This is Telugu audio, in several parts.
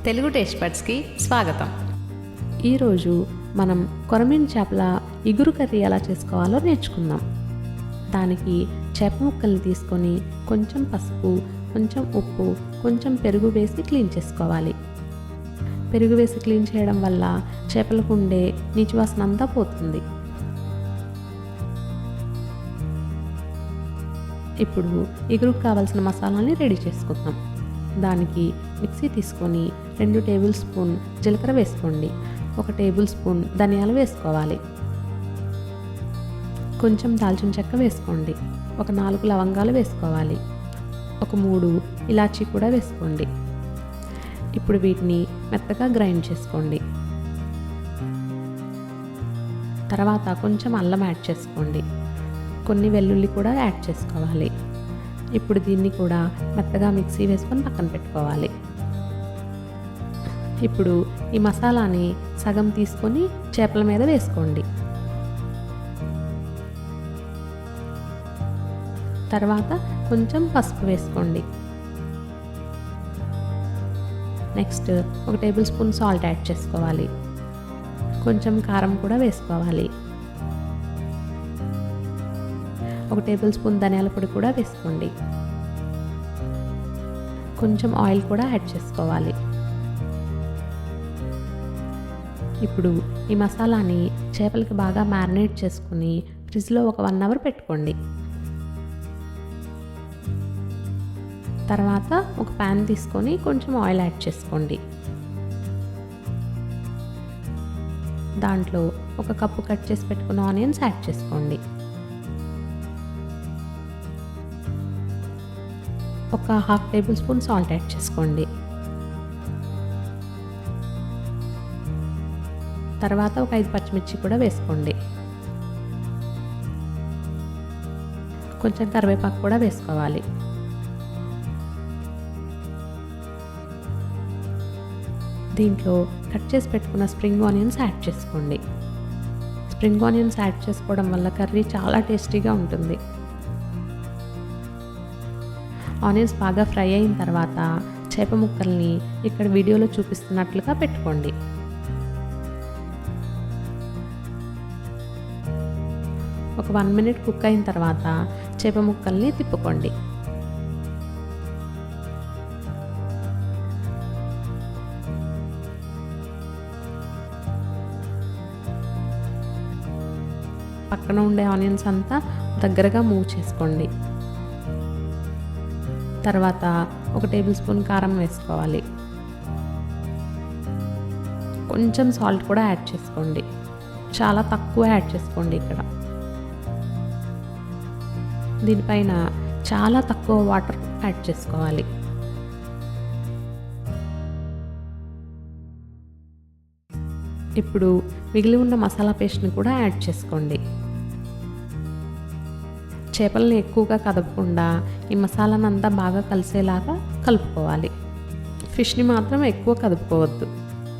తెలుగు టేస్ట్ బడ్స్కి స్వాగతం. ఈరోజు మనం కొరమీను చేపల ఇగురు కర్రీ ఎలా చేసుకోవాలో నేర్చుకుందాం. దానికి చేప ముక్కల్ని తీసుకొని కొంచెం పసుపు, కొంచెం ఉప్పు, కొంచెం పెరుగు వేసి క్లీన్ చేసుకోవాలి. పెరుగు వేసి క్లీన్ చేయడం వల్ల చేపలకు ఉండే నీచు వాసన అంతా పోతుంది. ఇప్పుడు ఇగురుకు కావాల్సిన మసాలాని రెడీ చేసుకుందాం. దానికి మిక్సీ తీసుకొని 2 టేబుల్ స్పూన్ జీలకర్ర వేసుకోండి. 1 టేబుల్ స్పూన్ ధనియాలు వేసుకోవాలి. కొంచెం దాల్చిన చెక్క వేసుకోండి. 4 లవంగాలు వేసుకోవాలి. 3 ఇలాచీ కూడా వేసుకోండి. ఇప్పుడు వీటిని మెత్తగా గ్రైండ్ చేసుకోండి. తర్వాత కొంచెం అల్లం యాడ్ చేసుకోండి. కొన్ని వెల్లుల్లి కూడా యాడ్ చేసుకోవాలి. ఇప్పుడు దీన్ని కూడా మెత్తగా మిక్సీ వేసుకొని పక్కన పెట్టుకోవాలి. ఇప్పుడు ఈ మసాలాని సగం తీసుకొని చేపల మీద వేసుకోండి. తర్వాత కొంచెం పసుపు వేసుకోండి. Next 1 table spoon salt add చేసుకోవాలి. కొంచెం కారం కూడా వేసుకోవాలి. 1 టేబుల్ స్పూన్ ధనియాల పొడి కూడా వేసుకోండి. కొంచెం ఆయిల్ కూడా యాడ్ చేసుకోవాలి. ఇప్పుడు ఈ మసాలాని చేపలకి బాగా మ్యారినేట్ చేసుకుని ఫ్రిడ్జ్లో ఒక 1 అవర్ పెట్టుకోండి. తర్వాత ఒక ప్యాన్ తీసుకొని కొంచెం ఆయిల్ యాడ్ చేసుకోండి. దాంట్లో 1 కప్పు కట్ చేసి పెట్టుకున్న ఆనియన్స్ యాడ్ చేసుకోండి. 1/2 టేబుల్ స్పూన్ సాల్ట్ యాడ్ చేసుకోండి. తర్వాత 5 పచ్చిమిర్చి కూడా వేసుకోండి. కొంచెం కరివేపాకు కూడా వేసుకోవాలి. దీంట్లో కట్ చేసి పెట్టుకున్న స్ప్రింగ్ ఆనియన్స్ యాడ్ చేసుకోండి. స్ప్రింగ్ ఆనియన్స్ యాడ్ చేసుకోవడం వల్ల కర్రీ చాలా టేస్టీగా ఉంటుంది. ఆనియన్స్ బాగా ఫ్రై అయిన తర్వాత చేప ముక్కల్ని ఇక్కడ వీడియోలో చూపిస్తున్నట్లుగా పెట్టుకోండి. ఒక 1 మినిట్ కుక్ అయిన తర్వాత చేప ముక్కల్ని తిప్పుకోండి. పక్కన ఉండే ఆనియన్స్ అంతా దగ్గరగా మూవ్ చేసుకోండి. తర్వాత 1 టేబుల్ స్పూన్ కారం వేసుకోవాలి. కొంచెం సాల్ట్ కూడా యాడ్ చేసుకోండి. చాలా తక్కువ యాడ్ చేసుకోండి. ఇక్కడ దీనిపైన చాలా తక్కువ వాటర్ యాడ్ చేసుకోవాలి. ఇప్పుడు మిగిలి ఉన్న మసాలా పేస్ట్ని కూడా యాడ్ చేసుకోండి. చేపల్ని ఎక్కువగా కదపకుండా ఈ మసాలాను అంతా బాగా కలిసేలాగా కలుపుకోవాలి. ఫిష్ని మాత్రం ఎక్కువ కదుపుకోవద్దు.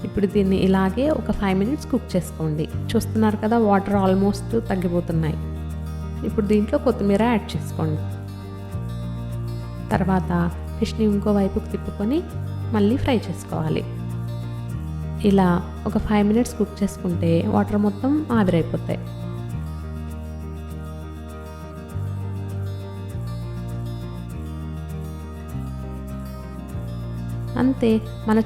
ఇప్పుడు దీన్ని ఇలాగే ఒక 5 మినిట్స్ కుక్ చేసుకోండి. చూస్తున్నారు కదా, వాటర్ ఆల్మోస్ట్ తగ్గిపోతున్నాయి. ఇప్పుడు దీంట్లో కొత్తిమీర యాడ్ చేసుకోండి. తర్వాత ఫిష్ని ఇంకో వైపుకి తిప్పుకొని మళ్ళీ ఫ్రై చేసుకోవాలి. ఇలా ఒక 5 మినిట్స్ కుక్ చేసుకుంటే వాటర్ మొత్తం ఆవిరైపోతాయి. అంతే, మన